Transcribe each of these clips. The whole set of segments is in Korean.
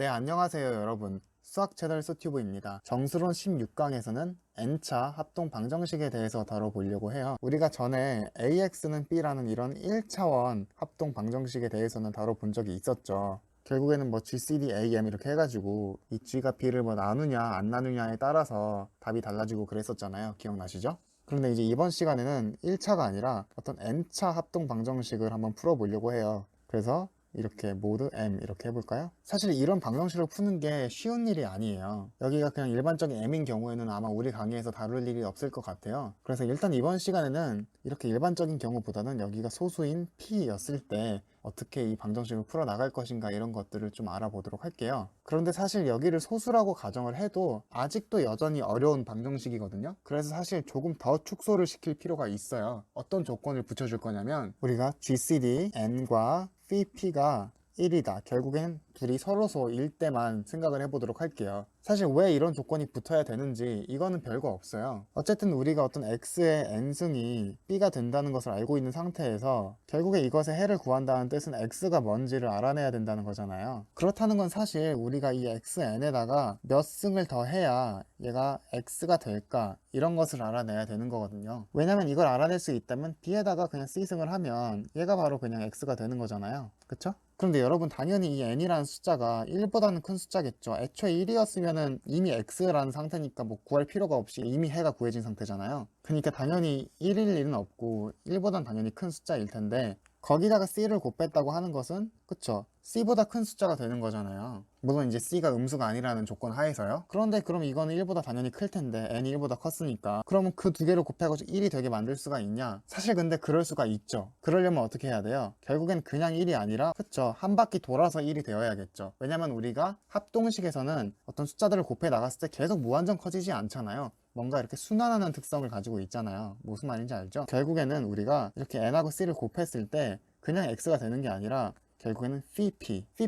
네, 안녕하세요, 여러분. 수학 채널 수튜브입니다. 정수론 16강에서는 n차 합동 방정식에 대해서 다뤄보려고 해요. 우리가 전에 AX는 B라는 이런 1차원 합동 방정식에 대해서는 다뤄본 적이 있었죠. 결국에는 뭐 GCD AM 이렇게 해가지고 이 G가 B를 뭐 나누냐 안 나누냐에 따라서 답이 달라지고 그랬었잖아요. 기억나시죠? 그런데 이제 이번 시간에는 1차가 아니라 어떤 n차 합동 방정식을 한번 풀어보려고 해요. 그래서 이렇게 모드 M 이렇게 해볼까요? 사실 이런 방정식을 푸는 게 쉬운 일이 아니에요. 여기가 그냥 일반적인 M인 경우에는 아마 우리 강의에서 다룰 일이 없을 것 같아요. 그래서 일단 이번 시간에는 이렇게 일반적인 경우보다는 여기가 소수인 P였을 때 어떻게 이 방정식을 풀어나갈 것인가 이런 것들을 좀 알아보도록 할게요. 그런데 사실 여기를 소수라고 가정을 해도 아직도 여전히 어려운 방정식이거든요. 그래서 사실 조금 더 축소를 시킬 필요가 있어요. 어떤 조건을 붙여줄 거냐면 우리가 GCD N과 P가 1이다. 결국엔 둘이 서로소일 때만 생각을 해보도록 할게요. 사실 왜 이런 조건이 붙어야 되는지 이거는 별거 없어요. 어쨌든 우리가 어떤 x의 n승이 b가 된다는 것을 알고 있는 상태에서 결국에 이것의 해를 구한다는 뜻은 x가 뭔지를 알아내야 된다는 거잖아요. 그렇다는 건 사실 우리가 이 xn에다가 몇 승을 더 해야 얘가 x가 될까 이런 것을 알아내야 되는 거거든요. 왜냐면 이걸 알아낼 수 있다면 b에다가 그냥 c승을 하면 얘가 바로 그냥 x가 되는 거잖아요. 그쵸? 그런데 여러분 당연히 이 n이라는 숫자가 1보다는 큰 숫자겠죠. 애초에 1이었으면은 이미 x라는 상태니까 뭐 구할 필요가 없이 이미 해가 구해진 상태잖아요. 그러니까 당연히 1일 일은 없고 1보단 당연히 큰 숫자일 텐데 거기다가 c를 곱했다고 하는 것은 그쵸? c보다 큰 숫자가 되는 거잖아요. 물론 이제 c가 음수가 아니라는 조건 하에서요. 그런데 그럼 이거는 1보다 당연히 클 텐데 n이 1보다 컸으니까 그러면 그 두 개를 곱해가지고 1이 되게 만들 수가 있냐? 사실 근데 그럴 수가 있죠. 그러려면 어떻게 해야 돼요? 결국엔 그냥 1이 아니라 그쵸? 한 바퀴 돌아서 1이 되어야겠죠. 왜냐면 우리가 합동식에서는 어떤 숫자들을 곱해 나갔을 때 계속 무한정 커지지 않잖아요. 뭔가 이렇게 순환하는 특성을 가지고 있잖아요. 무슨 말인지 알죠? 결국에는 우리가 이렇게 n하고 c를 곱했을 때 그냥 x가 되는 게 아니라 결국에는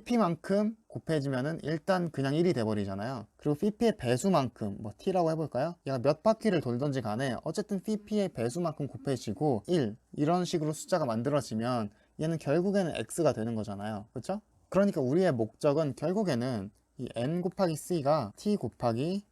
p만큼 곱해지면은 일단 그냥 1이 돼버리잖아요. 그리고 p의 배수만큼 뭐 t라고 해볼까요? 얘가 몇 바퀴를 돌던지 간에 어쨌든 p의 배수만큼 곱해지고 1 이런 식으로 숫자가 만들어지면 얘는 결국에는 x가 되는 거잖아요. 그렇죠? 그러니까 우리의 목적은 결국에는 이 n 곱하기 c가 t 곱하기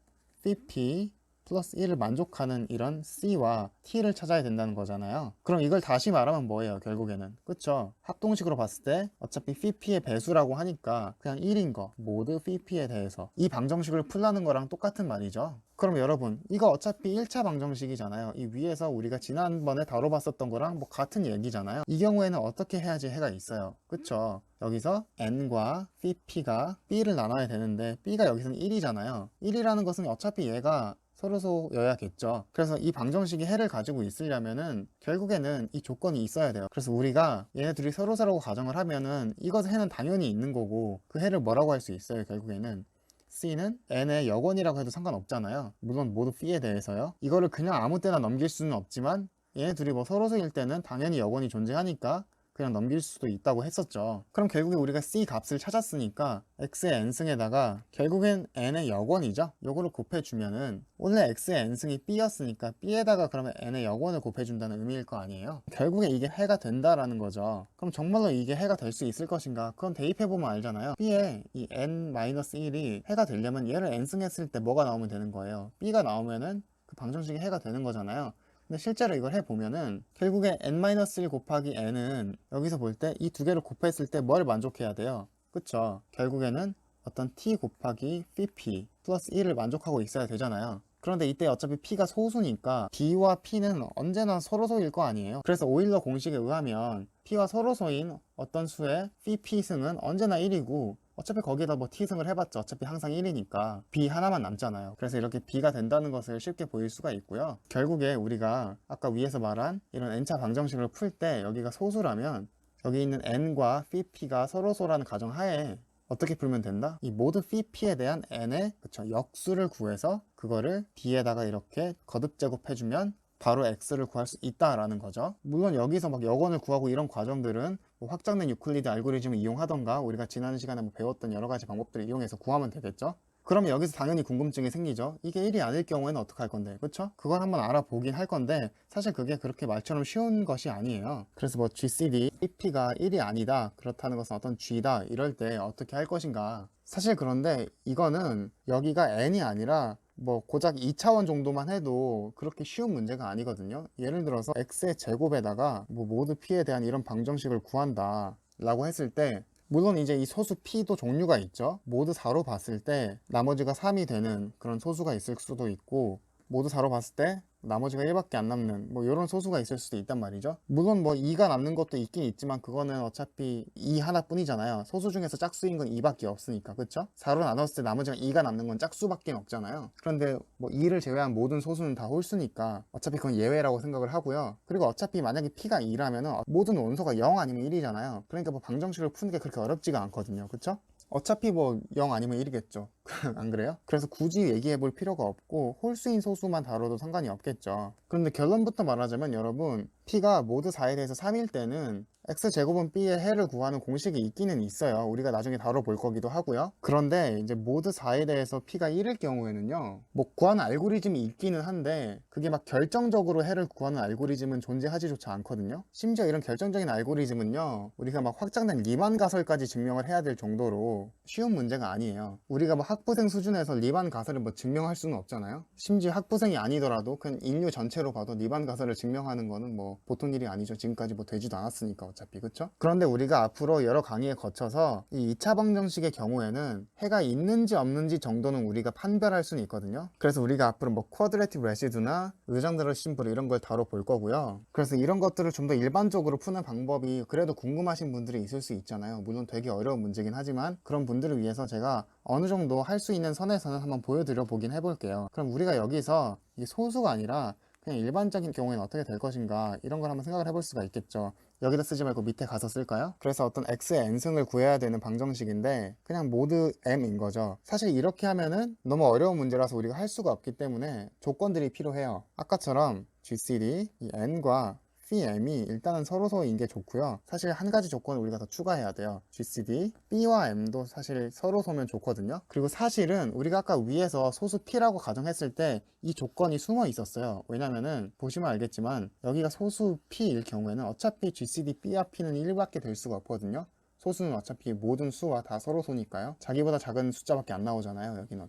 p 플러스 1을 만족하는 이런 C와 T를 찾아야 된다는 거잖아요. 그럼 이걸 다시 말하면 뭐예요, 결국에는? 그쵸? 합동식으로 봤을 때 어차피 P의 배수라고 하니까 그냥 1인 거, 모두 P에 대해서 이 방정식을 풀라는 거랑 똑같은 말이죠. 그럼 여러분, 이거 어차피 1차 방정식이잖아요. 이 위에서 우리가 지난번에 다뤄봤었던 거랑 뭐 같은 얘기잖아요. 이 경우에는 어떻게 해야지 해가 있어요. 그쵸? 여기서 n과 p가 b를 나눠야 되는데 b가 여기서는 1이잖아요. 1이라는 것은 어차피 얘가 서로소여야겠죠. 그래서 이 방정식이 해를 가지고 있으려면은 결국에는 이 조건이 있어야 돼요. 그래서 우리가 얘네 둘이 서로서라고 가정을 하면은 이것의 해는 당연히 있는 거고 그 해를 뭐라고 할 수 있어요. 결국에는 C는 n의 역원이라고 해도 상관없잖아요. 물론 모두 P에 대해서요. 이거를 그냥 아무 때나 넘길 수는 없지만 얘네 둘이 뭐 서로소일 때는 당연히 역원이 존재하니까 그냥 넘길 수도 있다고 했었죠. 그럼 결국에 우리가 C 값을 찾았으니까 x의 n승에다가 결국엔 n의 역원이죠. 요거를 곱해주면은 원래 x의 n승이 b였으니까 b에다가 그러면 n의 역원을 곱해준다는 의미일 거 아니에요. 결국에 이게 해가 된다라는 거죠. 그럼 정말로 이게 해가 될 수 있을 것인가? 그건 대입해보면 알잖아요. b의 이 n-1이 해가 되려면 얘를 n승했을 때 뭐가 나오면 되는 거예요. b가 나오면은 그 방정식이 해가 되는 거잖아요. 근데 실제로 이걸 해보면은 결국에 n-1 곱하기 n은 여기서 볼 때 이 두 개를 곱했을 때 뭘 만족해야 돼요? 그쵸? 결국에는 어떤 t 곱하기 pp 플러스 1을 만족하고 있어야 되잖아요. 그런데 이때 어차피 p가 소수니까 b와 p는 언제나 서로소일 거 아니에요. 그래서 오일러 공식에 의하면 p와 서로소인 어떤 수의 pp승은 언제나 1이고 어차피 거기다 뭐 t승을 해봤자 어차피 항상 1이니까 b 하나만 남잖아요. 그래서 이렇게 b가 된다는 것을 쉽게 보일 수가 있고요. 결국에 우리가 아까 위에서 말한 이런 n차 방정식을 풀 때 여기가 소수라면 여기 있는 n과 p가 서로소라는 가정하에 어떻게 풀면 된다? 이 모든 p에 대한 n의 역수를 구해서 그거를 b에다가 이렇게 거듭 제곱해주면 바로 x를 구할 수 있다라는 거죠. 물론 여기서 막 역원을 구하고 이런 과정들은 뭐 확장된 유클리드 알고리즘을 이용하던가 우리가 지난 시간에 뭐 배웠던 여러 가지 방법들을 이용해서 구하면 되겠죠. 그럼 여기서 당연히 궁금증이 생기죠. 이게 1이 아닐 경우에는 어떻게 할 건데, 그쵸? 그걸 한번 알아보긴 할 건데 사실 그게 그렇게 말처럼 쉬운 것이 아니에요. 그래서 뭐 GCD, P가 1이 아니다, 그렇다는 것은 어떤 G다, 이럴 때 어떻게 할 것인가. 사실 그런데 이거는 여기가 N이 아니라 뭐 고작 2차원 정도만 해도 그렇게 쉬운 문제가 아니거든요. 예를 들어서 x의 제곱에다가 뭐 모드 p에 대한 이런 방정식을 구한다 라고 했을 때, 물론 이제 이 소수 p도 종류가 있죠. 모두 4로 봤을 때 나머지가 3이 되는 그런 소수가 있을 수도 있고, 모두 4로 봤을 때 나머지가 1밖에 안 남는 뭐 이런 소수가 있을 수도 있단 말이죠. 물론 뭐 2가 남는 것도 있긴 있지만 그거는 어차피 2 하나뿐이잖아요. 소수 중에서 짝수인 건 2밖에 없으니까, 그쵸? 4로 나눴을 때 나머지가 2가 남는 건 짝수밖에 없잖아요. 그런데 뭐 2를 제외한 모든 소수는 다 홀수니까 어차피 그건 예외라고 생각을 하고요. 그리고 어차피 만약에 p가 2라면 모든 원소가 0 아니면 1이잖아요. 그러니까 뭐 방정식을 푸는 게 그렇게 어렵지가 않거든요, 그쵸? 어차피 뭐 0 아니면 1이겠죠. 안 그래요? 그래서 굳이 얘기해 볼 필요가 없고 홀수인 소수만 다뤄도 상관이 없겠죠. 그런데 결론부터 말하자면 여러분, p가 모두 4에 대해서 3일 때는 x제곱은 b의 해를 구하는 공식이 있기는 있어요. 우리가 나중에 다뤄볼 거기도 하고요. 그런데 이제 모두 4에 대해서 p가 1일 경우에는요, 뭐 구하는 알고리즘이 있기는 한데 그게 막 결정적으로 해를 구하는 알고리즘은 존재하지조차 않거든요. 심지어 이런 결정적인 알고리즘은요, 우리가 막 확장된 리만 가설까지 증명을 해야 될 정도로 쉬운 문제가 아니에요. 우리가 뭐 학부생 수준에서 리만 가설을 뭐 증명할 수는 없잖아요. 심지어 학부생이 아니더라도 그냥 인류 전체로 봐도 리만 가설을 증명하는 거는 뭐 보통 일이 아니죠. 지금까지 뭐 되지도 않았으니까 어차피, 그쵸? 그런데 우리가 앞으로 여러 강의에 거쳐서 이 2차 방정식의 경우에는 해가 있는지 없는지 정도는 우리가 판별할 수는 있거든요. 그래서 우리가 앞으로 뭐 쿼드래틱 레시드나 의정대로 심플 이런 걸 다뤄볼 거고요. 그래서 이런 것들을 좀 더 일반적으로 푸는 방법이 그래도 궁금하신 분들이 있을 수 있잖아요. 물론 되게 어려운 문제긴 하지만 그런 분들을 위해서 제가 어느 정도 할 수 있는 선에서는 한번 보여드려 보긴 해볼게요. 그럼 우리가 여기서 이게 소수가 아니라 그냥 일반적인 경우에는 어떻게 될 것인가, 이런 걸 한번 생각을 해볼 수가 있겠죠. 여기다 쓰지 말고 밑에 가서 쓸까요? 그래서 어떤 x의 n승을 구해야 되는 방정식인데 그냥 모드 m인 거죠. 사실 이렇게 하면은 너무 어려운 문제라서 우리가 할 수가 없기 때문에 조건들이 필요해요. 아까처럼 GCD 이 n과 m이 일단은 서로서로인 게 좋고요. 사실 한 가지 조건을 우리가 더 추가해야 돼요. GCD B와 M도 사실 서로서면 좋거든요. 그리고 사실은 우리가 아까 위에서 소수 P라고 가정했을 때 이 조건이 숨어 있었어요. 왜냐면은 보시면 알겠지만 여기가 소수 P일 경우에는 어차피 GCD B와 P는 1밖에 될 수가 없거든요. 소수는 어차피 모든 수와 다 서로소니까요. 자기보다 작은 숫자밖에 안 나오잖아요. 여기는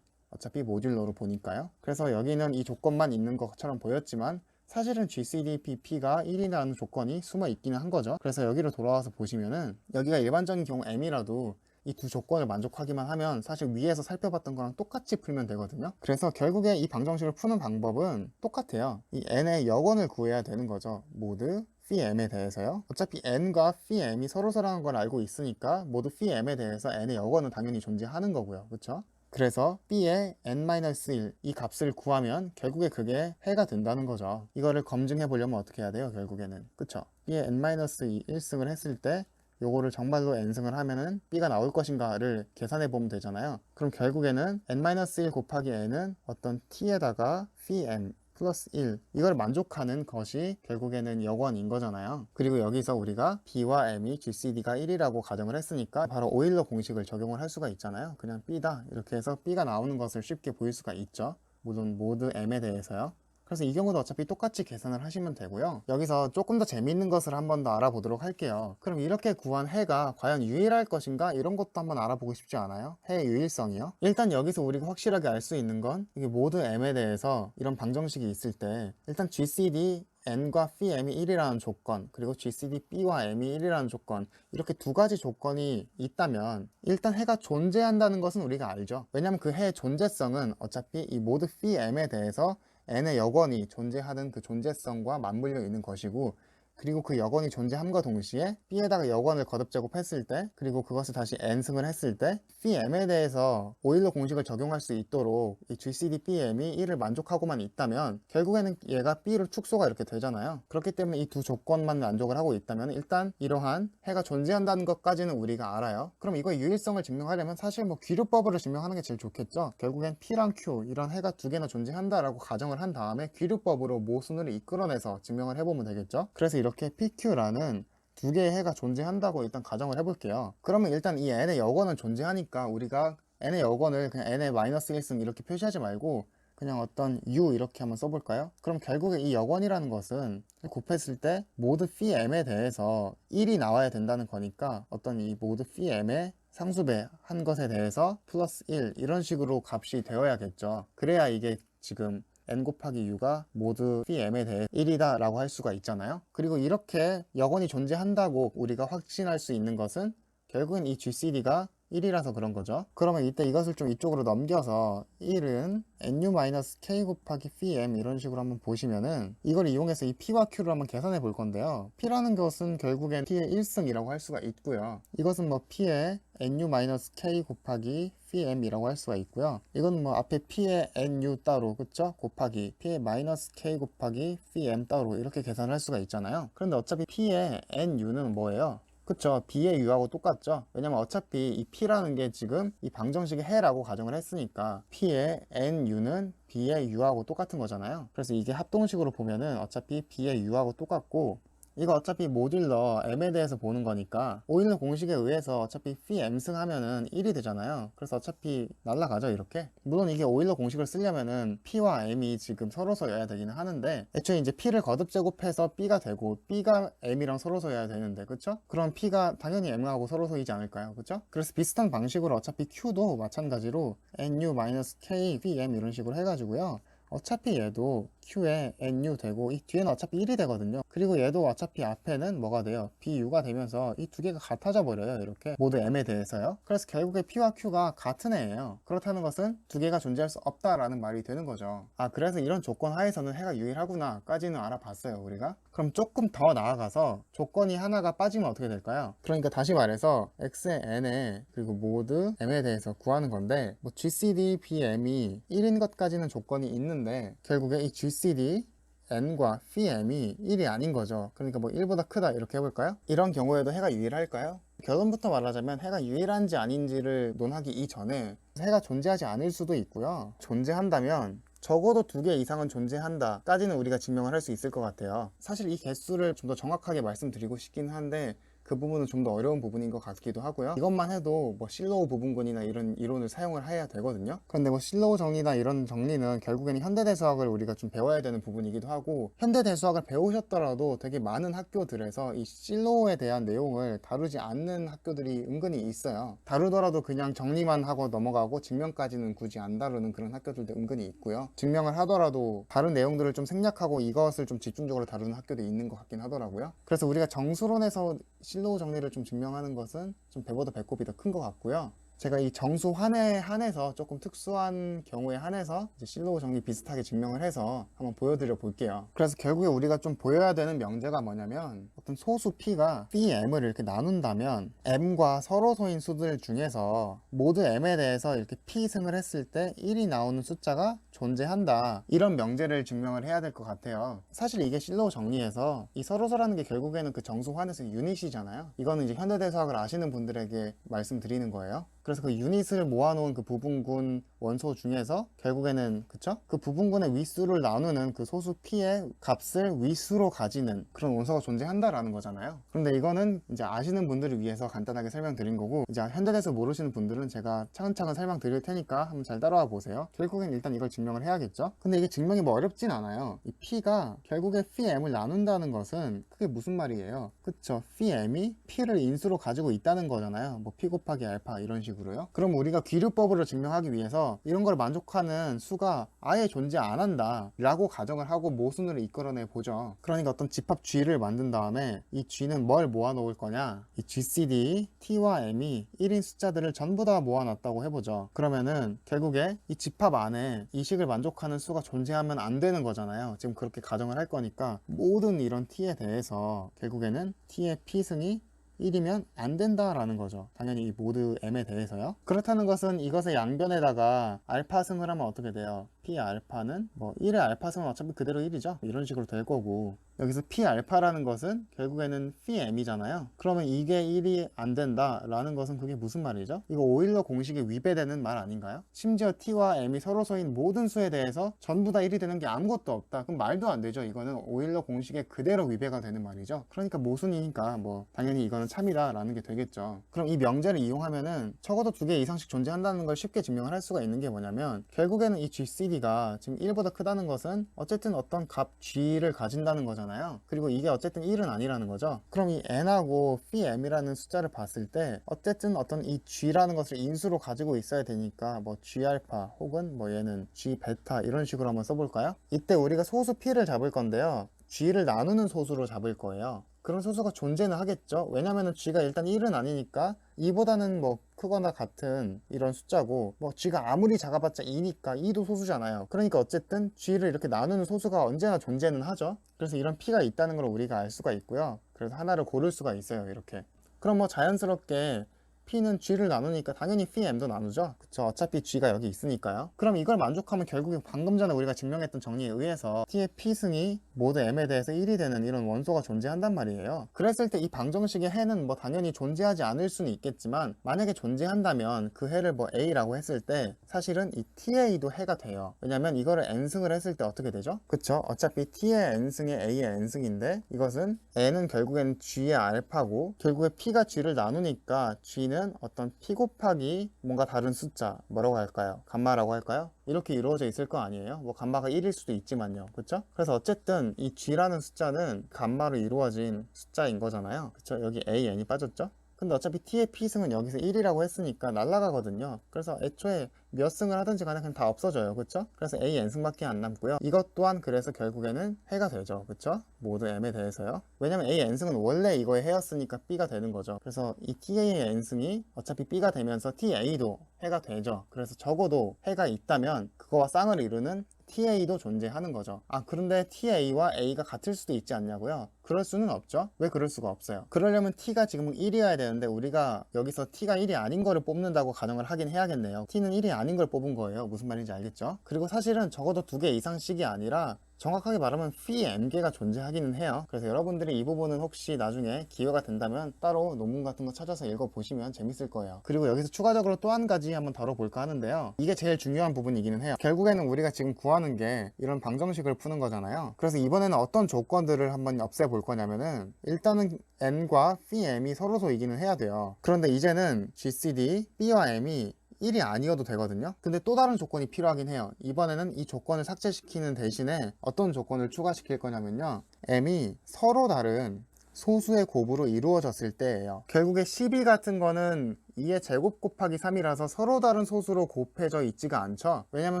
어차피 모듈러로 보니까요. 그래서 여기는 이 조건만 있는 것처럼 보였지만 사실은 GCDPP가 1이라는 조건이 숨어 있기는 한 거죠. 그래서 여기로 돌아와서 보시면은 여기가 일반적인 경우 M이라도 이 두 조건을 만족하기만 하면 사실 위에서 살펴봤던 거랑 똑같이 풀면 되거든요. 그래서 결국에 이 방정식을 푸는 방법은 똑같아요. 이 n의 여건을 구해야 되는 거죠. 모드 pm에 대해서요. 어차피 n과 pm이 서로서로라는 걸 알고 있으니까 모두 pm에 대해서 n의 여건은 당연히 존재하는 거고요. 그렇죠? 그래서 b의 n-1 이 값을 구하면 결국에 그게 해가 된다는 거죠. 이거를 검증해 보려면 어떻게 해야 돼요? 결국에는, 그쵸? b의 n-2 1승을 했을 때 요거를 정말로 n승을 하면은 b가 나올 것인가를 계산해 보면 되잖아요. 그럼 결국에는 n-1 곱하기 n은 어떤 t에다가 pm 플러스 1 이걸 만족하는 것이 결국에는 여건인 거잖아요. 그리고 여기서 우리가 b와 m이 GCD가 1이라고 가정을 했으니까 바로 오일러 공식을 적용을 할 수가 있잖아요. 그냥 b다 이렇게 해서 b가 나오는 것을 쉽게 보일 수가 있죠. 물론 모드 m에 대해서요. 그래서 이 경우도 어차피 똑같이 계산을 하시면 되고요. 여기서 조금 더 재미있는 것을 한번 더 알아보도록 할게요. 그럼 이렇게 구한 해가 과연 유일할 것인가? 이런 것도 한번 알아보고 싶지 않아요? 해의 유일성이요? 일단 여기서 우리가 확실하게 알 수 있는 건 이게 모드 m에 대해서 이런 방정식이 있을 때 일단 GCD n과 pm이 1이라는 조건, 그리고 GCD b와 m이 1이라는 조건, 이렇게 두 가지 조건이 있다면 일단 해가 존재한다는 것은 우리가 알죠. 왜냐하면 그 해의 존재성은 어차피 이 모드 pm에 대해서 n의 여건이 존재하는 그 존재성과 맞물려 있는 것이고, 그리고 그 여건이 존재함과 동시에 b에다가 여건을 거듭 제곱했을 때, 그리고 그것을 다시 n승을 했을 때 pm에 대해서 오일러 공식을 적용할 수 있도록 이 GCD pm이 1을 만족하고만 있다면 결국에는 얘가 b로 축소가 이렇게 되잖아요. 그렇기 때문에 이 두 조건만 만족을 하고 있다면 일단 이러한 해가 존재한다는 것까지는 우리가 알아요. 그럼 이거 유일성을 증명하려면 사실 뭐 귀류법으로 증명하는 게 제일 좋겠죠. 결국엔 p랑 q 이런 해가 두 개나 존재한다라고 가정을 한 다음에 귀류법으로 모순을 이끌어내서 증명을 해보면 되겠죠. 그래서 이렇게 PQ라는 두 개의 해가 존재한다고 일단 가정을 해볼게요. 그러면 일단 이 n의 여건은 존재하니까 우리가 n의 여건을 그냥 n의 마이너스 1승 이렇게 표시하지 말고 그냥 어떤 u 이렇게 한번 써볼까요? 그럼 결국에 이 여건이라는 것은 곱했을 때 모드 phi m에 대해서 1이 나와야 된다는 거니까 어떤 이 모드 phi m의 상수배 한 것에 대해서 플러스 1 이런 식으로 값이 되어야겠죠. 그래야 이게 지금 n 곱하기 u가 모드 phi m에 대해 1이다 라고 할 수가 있잖아요. 그리고 이렇게 여건이 존재한다고 우리가 확신할 수 있는 것은 결국은 이 GCD가 1이라서 그런 거죠. 그러면 이때 이것을 좀 이쪽으로 넘겨서 1은 nu-k 곱하기 phi m 이런 식으로 한번 보시면은 이걸 이용해서 이 p와 q를 한번 계산해 볼 건데요. p라는 것은 결국엔 p의 1승이라고 할 수가 있고요. 이것은 뭐 p의 nu-k 곱하기 phi m이라고 할 수가 있고요. 이건 뭐 앞에 p의 nu 따로 그쵸? 곱하기 p의 마이너스 k 곱하기 phi m 따로 이렇게 계산을 할 수가 있잖아요. 그런데 어차피 p의 nu는 뭐예요? 그쵸. b의 u하고 똑같죠. 왜냐면 어차피 이 p라는 게 지금 이 방정식의 해라고 가정을 했으니까 p의 nu는 b의 u하고 똑같은 거잖아요. 그래서 이게 합동식으로 보면은 어차피 b의 u하고 똑같고 이거 어차피 모듈러 m에 대해서 보는 거니까 오일러 공식에 의해서 어차피 phi m승 하면은 1이 되잖아요. 그래서 어차피 날라가죠 이렇게. 물론 이게 오일러 공식을 쓰려면은 p와 m이 지금 서로서여야 되기는 하는데 애초에 이제 p를 거듭 제곱해서 b가 되고 b가 m이랑 서로서여야 되는데 그쵸? 그럼 p가 당연히 m하고 서로서이지 않을까요? 그쵸? 그래서 비슷한 방식으로 어차피 q도 마찬가지로 nu-k phi m 이런 식으로 해가지고요. 어차피 얘도 q에 nu 되고 이 뒤에는 어차피 1이 되거든요. 그리고 얘도 어차피 앞에는 뭐가 돼요? bu가 되면서 이 두 개가 같아져 버려요. 이렇게 모두 m에 대해서요. 그래서 결국에 p와 q가 같은 애예요. 그렇다는 것은 두 개가 존재할 수 없다라는 말이 되는 거죠. 아 그래서 이런 조건 하에서는 해가 유일하구나 까지는 알아봤어요 우리가. 그럼 조금 더 나아가서 조건이 하나가 빠지면 어떻게 될까요? 그러니까 다시 말해서 x의 n에 그리고 모드 m에 대해서 구하는 건데 뭐 GCD BM이 1인 것까지는 조건이 있는데 결국에 이 GCD n과 phi m이 1이 아닌 거죠. 그러니까 뭐 1보다 크다 이렇게 해볼까요? 이런 경우에도 해가 유일할까요? 결론부터 말하자면 해가 유일한지 아닌지를 논하기 이전에 해가 존재하지 않을 수도 있고요. 존재한다면 적어도 2개 이상은 존재한다 까지는 우리가 증명을 할 수 있을 것 같아요. 사실 이 개수를 좀 더 정확하게 말씀드리고 싶긴 한데 그 부분은 좀 더 어려운 부분인 것 같기도 하고요. 이것만 해도 뭐 실로우 부분군이나 이런 이론을 사용을 해야 되거든요. 그런데 뭐 실로우 정리나 이런 정리는 결국에는 현대대수학을 우리가 좀 배워야 되는 부분이기도 하고 현대대수학을 배우셨더라도 되게 많은 학교들에서 이 실로우에 대한 내용을 다루지 않는 학교들이 은근히 있어요. 다루더라도 그냥 정리만 하고 넘어가고 증명까지는 굳이 안 다루는 그런 학교들도 은근히 있고요. 증명을 하더라도 다른 내용들을 좀 생략하고 이것을 좀 집중적으로 다루는 학교도 있는 것 같긴 하더라고요. 그래서 우리가 정수론에서 실로우 정리를 좀 증명하는 것은 좀 배보다 배꼽이 더 큰 것 같고요. 제가 이 정수환에 한해서 조금 특수한 경우에 한해서 이제 실로우 정리 비슷하게 증명을 해서 한번 보여드려 볼게요. 그래서 결국에 우리가 좀 보여야 되는 명제가 뭐냐면 어떤 소수 p가 phi m을 이렇게 나눈다면 m과 서로소인 수들 중에서 모두 m에 대해서 이렇게 p 승을 했을 때 1이 나오는 숫자가 존재한다 이런 명제를 증명을 해야 될 것 같아요. 사실 이게 실로우 정리에서 이 서로소라는 게 결국에는 그 정수환에서 유닛이잖아요. 이거는 이제 현대대수학을 아시는 분들에게 말씀드리는 거예요. 그래서 그 유닛을 모아놓은 그 부분군 원소 중에서 결국에는 그쵸? 그 부분군의 위수를 나누는 그 소수 p의 값을 위수로 가지는 그런 원소가 존재한다라는 거잖아요. 그런데 이거는 이제 아시는 분들을 위해서 간단하게 설명드린 거고 이제 현대대수 모르시는 분들은 제가 차근차근 설명드릴 테니까 한번 잘 따라와 보세요. 결국엔 일단 이걸 증명을 해야겠죠? 근데 이게 증명이 뭐 어렵진 않아요. 이 p가 결국에 phi m을 나눈다는 것은 그게 무슨 말이에요? 그쵸? phi m이 p를 인수로 가지고 있다는 거잖아요. 뭐 p 곱하기 알파 이런 식으로 그럼 우리가 귀류법으로 증명하기 위해서 이런 걸 만족하는 수가 아예 존재 안 한다 라고 가정을 하고 모순으로 이끌어내 보죠. 그러니까 어떤 집합 G를 만든 다음에 이 G는 뭘 모아 놓을 거냐, 이 GCD T와 M이 1인 숫자들을 전부 다 모아 놨다고 해보죠. 그러면은 결국에 이 집합 안에 이 식을 만족하는 수가 존재하면 안 되는 거잖아요. 지금 그렇게 가정을 할 거니까 모든 이런 T에 대해서 결국에는 T의 P승이 1이면 안 된다라는 거죠. 당연히 이 모드 m에 대해서요. 그렇다는 것은 이것의 양변에다가 알파 승을 하면 어떻게 돼요? P 알파는 뭐 1의 알파승은 어차피 그대로 1이죠. 이런 식으로 될 거고, 여기서 P 알파라는 것은 결국에는 phi m이잖아요. 그러면 이게 1이 안 된다 라는 것은 그게 무슨 말이죠? 이거 오일러 공식에 위배되는 말 아닌가요? 심지어 T와 M이 서로서인 모든 수에 대해서 전부 다 1이 되는 게 아무것도 없다. 그럼 말도 안 되죠. 이거는 오일러 공식에 그대로 위배가 되는 말이죠. 그러니까 모순이니까 뭐 당연히 이거는 참이다 라는 게 되겠죠. 그럼 이 명제를 이용하면은 적어도 2개 이상씩 존재한다는 걸 쉽게 증명을 할 수가 있는 게 뭐냐면, 결국에는 이 GCD가 지금 1보다 크다는 것은 어쨌든 어떤 값 G를 가진다는 거잖아요. 그리고 이게 어쨌든 1은 아니라는 거죠. 그럼 이 n하고 phi m이라는 숫자를 봤을 때 어쨌든 어떤 이 g라는 것을 인수로 가지고 있어야 되니까 뭐 g 알파 혹은 뭐 얘는 g 베타 이런 식으로 한번 써볼까요? 이때 우리가 소수 p를 잡을 건데요, g를 나누는 소수로 잡을 거예요. 그런 소수가 존재는 하겠죠. 왜냐면은 g가 일단 1은 아니니까 2보다는 뭐 크거나 같은 이런 숫자고, 뭐 g가 아무리 작아봤자 2니까 2도 소수잖아요. 그러니까 어쨌든 g를 이렇게 나누는 소수가 언제나 존재는 하죠. 그래서 이런 p가 있다는 걸 우리가 알 수가 있고요. 그래서 하나를 고를 수가 있어요, 이렇게. 그럼 뭐 자연스럽게 P는 G를 나누니까 당연히 phi m도 나누죠. 그쵸? 어차피 G가 여기 있으니까요. 그럼 이걸 만족하면 결국에 방금 전에 우리가 증명했던 정리에 의해서 T의 P승이 모두 M에 대해서 1이 되는 이런 원소가 존재한단 말이에요. 그랬을 때 이 방정식의 해는 뭐 당연히 존재하지 않을 수는 있겠지만, 만약에 존재한다면 그 해를 뭐 A라고 했을 때 사실은 이 TA도 해가 돼요. 왜냐면 이거를 N승을 했을 때 어떻게 되죠? 그쵸? 어차피 T의 N승이 A의 N승인데, 이것은 N은 결국엔 G의 알파고, 결국에 P가 G를 나누니까 G는 어떤 P 곱하기 뭔가 다른 숫자, 뭐라고 할까요? 감마라고 할까요? 이렇게 이루어져 있을 거 아니에요? 뭐 감마가 1일 수도 있지만요. 그쵸? 그래서 어쨌든 이 G라는 숫자는 감마로 이루어진 숫자인 거잖아요. 그쵸? 여기 A, N이 빠졌죠? 근데 어차피 T의 P승은 여기서 1이라고 했으니까 날아가거든요. 그래서 애초에 몇 승을 하든지 간에 그냥 다 없어져요. 그쵸? 그래서 A, N승밖에 안 남고요. 이것 또한 그래서 결국에는 해가 되죠. 그쵸? 모두 M에 대해서요. 왜냐면 A, N승은 원래 이거의 해였으니까 B가 되는 거죠. 그래서 이 TA의 N승이 어차피 B가 되면서 TA도 해가 되죠. 그래서 적어도 해가 있다면 그거와 쌍을 이루는 TA도 존재하는 거죠. 아, 그런데 TA와 A가 같을 수도 있지 않냐고요? 그럴 수는 없죠. 왜 그럴 수가 없어요? 그러려면 T가 지금 1이어야 되는데 우리가 여기서 T가 1이 아닌 거를 뽑는다고 가정을 하긴 해야겠네요. T는 1이 아닌 걸 뽑은 거예요. 무슨 말인지 알겠죠? 그리고 사실은 적어도 2개 이상씩이 아니라 정확하게 말하면 phi m개가 존재하기는 해요. 그래서 여러분들이 이 부분은 혹시 나중에 기회가 된다면 따로 논문 같은 거 찾아서 읽어보시면 재밌을 거예요. 그리고 여기서 추가적으로 또 한 가지 한번 다뤄볼까 하는데요, 이게 제일 중요한 부분이기는 해요. 결국에는 우리가 지금 구하는 게 이런 방정식을 푸는 거잖아요. 그래서 이번에는 어떤 조건들을 한번 없애볼 거냐면은, 일단은 n과 phi m이 서로소이기는 해야 돼요. 그런데 이제는 GCD, B와 M이 1이 아니어도 되거든요. 근데 또 다른 조건이 필요하긴 해요. 이번에는 이 조건을 삭제시키는 대신에 어떤 조건을 추가시킬 거냐면요, M이 서로 다른 소수의 곱으로 이루어졌을 때예요. 결국에 12 같은 거는 2의 제곱 곱하기 3이라서 서로 다른 소수로 곱해져 있지가 않죠. 왜냐면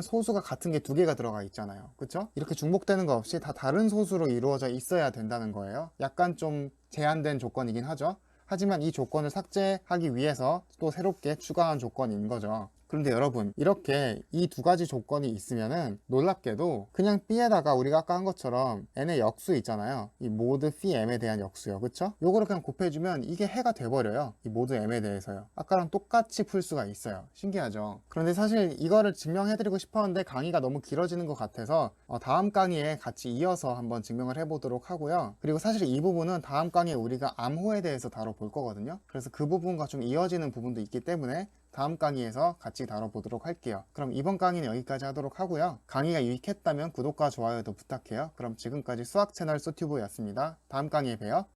소수가 같은 게 2개가 들어가 있잖아요. 그쵸? 이렇게 중복되는 거 없이 다 다른 소수로 이루어져 있어야 된다는 거예요. 약간 좀 제한된 조건이긴 하죠. 하지만 이 조건을 삭제하기 위해서 또 새롭게 추가한 조건인 거죠. 그런데 여러분, 이렇게 이 2가지 조건이 있으면은 놀랍게도 그냥 B에다가 우리가 아까 한 것처럼 n의 역수 있잖아요. 이 모드 phi m에 대한 역수요. 그쵸? 요거를 그냥 곱해주면 이게 해가 돼버려요. 이 모드 m에 대해서요. 아까랑 똑같이 풀 수가 있어요. 신기하죠? 그런데 사실 이거를 증명해드리고 싶었는데 강의가 너무 길어지는 것 같아서 다음 강의에 같이 이어서 한번 증명을 해보도록 하고요. 그리고 사실 이 부분은 다음 강의에 우리가 암호에 대해서 다뤄볼 거거든요. 그래서 그 부분과 좀 이어지는 부분도 있기 때문에 다음 강의에서 같이 다뤄보도록 할게요. 그럼 이번 강의는 여기까지 하도록 하고요. 강의가 유익했다면 구독과 좋아요도 부탁해요. 그럼 지금까지 수학 채널 소튜브였습니다. 다음 강의에 봬요.